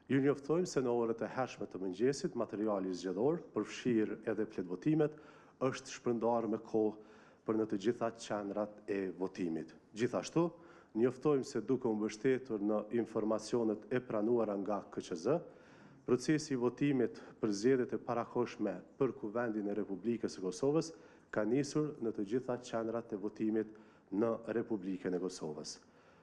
Ju njoftojmë se në orët e hershme të mëngjesit, materiali zgjedhor, përfshirë edhe pletvotimet, është shpërndarë me kohë për në të gjitha qendrat e votimit. Gjithashtu, njoftojmë se duke u mbështetur në informacionet e pranuara nga KQZ, procesi i votimit për zgjedhjet e parakohshme për Kuvendin e Republikës së Kosovës ka nisur në të gjitha qendrat e votimit në Republikën e Kosovës.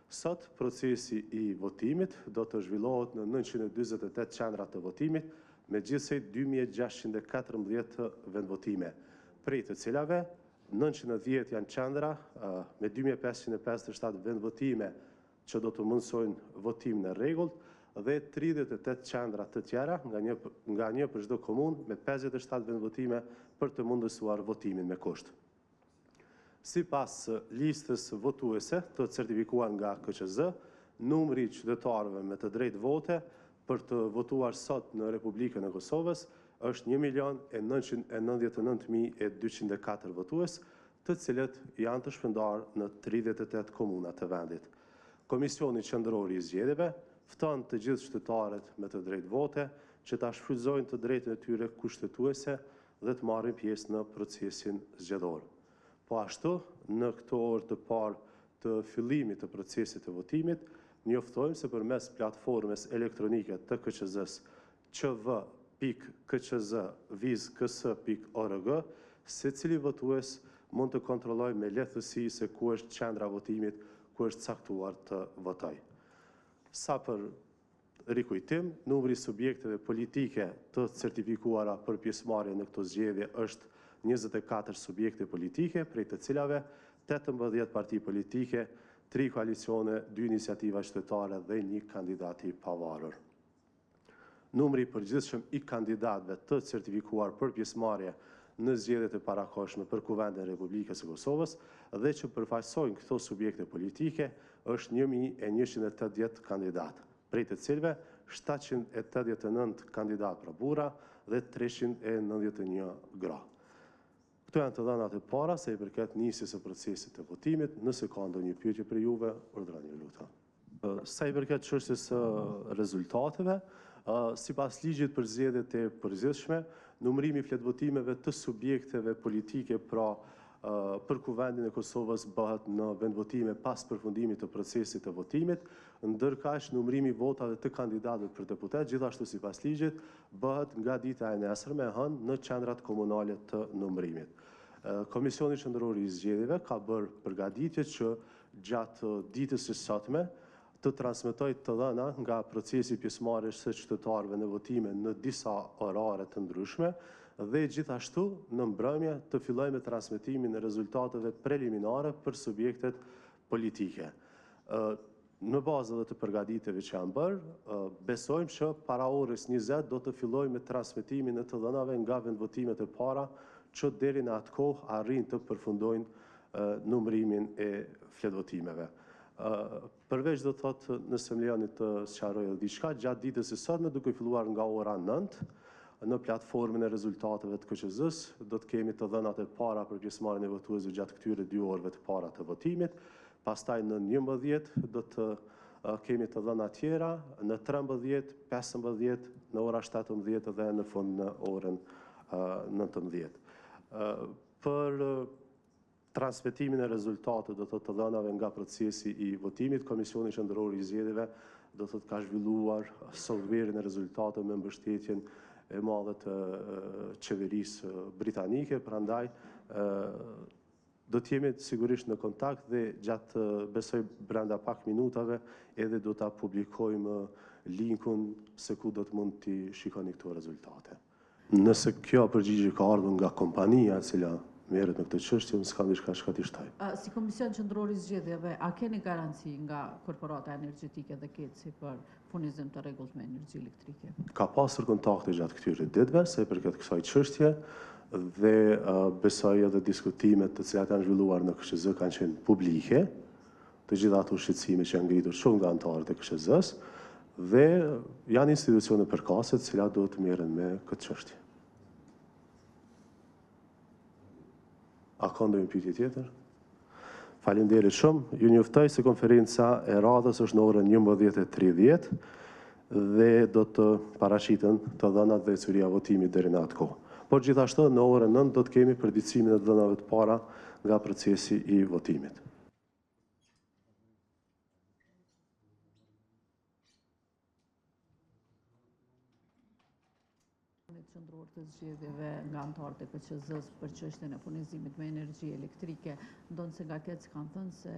Sot, procesi i votimit do të zhvillohet në 948 qendra të votimit, me gjithsej 2614 vendvotime, prej të cilave 910 janë qendra me 2557 vendvotime që do të mundsojnë votim në rregull dhe 38 qendra të tjera nga një për çdo komunë me 57 vendvotime për të mundësuar votimin me kusht. Sipas listës votuese të certifikuar nga KQZ, numri i qytetarëve me të drejtë vote për të votuar sot në Republikën e Kosovës është 1.999.204 votues, të cilët janë të shpërndarë në 38 komuna të vendit. Komisioni Qendror i Zgjedhjeve fton të gjithë qytetarët me të drejtë vote që ta shfrytëzojnë të drejtën e tyre kushtetuese dhe të marrin pjesë në procesin zgjedhor. Po ashtu, në këto orë të parë të fillimit të procesit të votimit, njoftojmë se përmes platformës elektronike të KQZ-s qv.kqz.viz.ks.org, secili votues mund të kontrollojë me lehtësi se ku është qendra votimit, ku është caktuar të votojë. Sa për rikujtim, numri i subjekteve politike të certifikuara për pjesëmarrje në këto zgjedhje është 24 subjekte politike, prej të cilave 18 parti politike, 3 koalicione, 2 iniciativa qytetare dhe 1 kandidat i pavarur. Numri i përgjithshëm i kandidatëve të certifikuar për pjesëmarrje në zgjedhjet e parakohshme për Kuvendin e Republikës së Kosovës dhe që përfaqësojnë këto subjekte politike është 1180 kandidatë, prej të cilëve 789 kandidatë pra burra dhe 391 gra. Këto janë të dhënat e para se i përket nisjes së procesit të votimit. Nëse ka ndonjë pyetje për juve, urdhroni lutem. Sa i përket çështjes së rezultateve, sipas ligjit për zgjedhjet e përgjithshme, numërimi i fletvotimeve të subjekteve politike pra për Kuvendin e Kosovës bëhet në vendvotime pas përfundimit të procesit të votimit, ndërkaq numërimi i votave të kandidatëve për deputet, gjithashtu sipas ligjit, bëhet nga dita e nesërme hënë në qendrat komunale të numërimit. Komisioni Qendror i Zgjedhjeve ka bërë përgatitje që gjatë ditës së sotme të transmetojë të dhëna nga procesi pjesëmarrjes së qytetarëve në votime në disa orare të ndryshme dhe gjithashtu në mbrëmje të fillojë me transmetimin e rezultateve preliminare për subjektet politike. Në bazë të përgatitjeve që janë bërë, besojmë që para orës 20 do të fillojë me transmetimin e të dhënave nga vendvotimet e para që deri në atë kohë arrin të përfundojnë numërimin e fletvotimeve. Përveç do thotë nëse më lejoni të sqaroj edhe diçka, gjatë ditës së sotme duke filluar nga ora 9, në platformën e rezultateve të KQZ-s, do të kemi të dhënat e para për pjesëmarrjen e votuesve gjatë këtyre 2 orëve të para të votimit, pastaj në 11 do të kemi të dhëna tjera, në 13, 15, në ora 17 dhe në fund në orën 19. Për transmetimin e rezultateve do të dhënave nga procesi i votimit, Komisioni Qendror i Zgjedhjeve do të ka zhvilluar softverin e rezultateve me mbështetjen e madhe të qeverisë britanike, prandaj do të jemi sigurisht në kontakt dhe gjatë besoj brenda pak minutave edhe do ta publikojmë linkun se ku do të mund t'i shikoni këto rezultate. Nëse kjo përgjigje ka ardhur nga kompania e cila merret me këtë çështje, unë s'kam diçka që t'i shtaj. Si Komision Qendror i Zgjedhjeve, a keni garanci nga korporata energjetike dhe KEC për furnizim të rregullt me energji elektrike? Ka pasur kontakte gjatë këtyre ditëve se i përket kësaj çështje dhe besoj edhe diskutimet të cilat janë zhvilluar në KQZ kanë qenë publike, të gjitha ato shqetësime që janë ngritur shumë nga anëtarët e KQZ-s dhe janë institucione përkatëse të cilat duhet të merren me këtë çështje. A ka ndonjë pyetje tjetër? Faleminderit shumë. Ju njoftoj se konferenca e radhës është në orën 11:30 dhe do të parashiten të dhënat dhe ecuria votimit deri në atë kohë. Por gjithashtu në orën 9 do të kemi përditësimin e dhënave të para nga procesi i votimit. Qendror të zgjedhjeve nga anëtarët e KQZ-s për çështjen e furnizimit me energji elektrike, ndonë se nga KEC kanë thënë se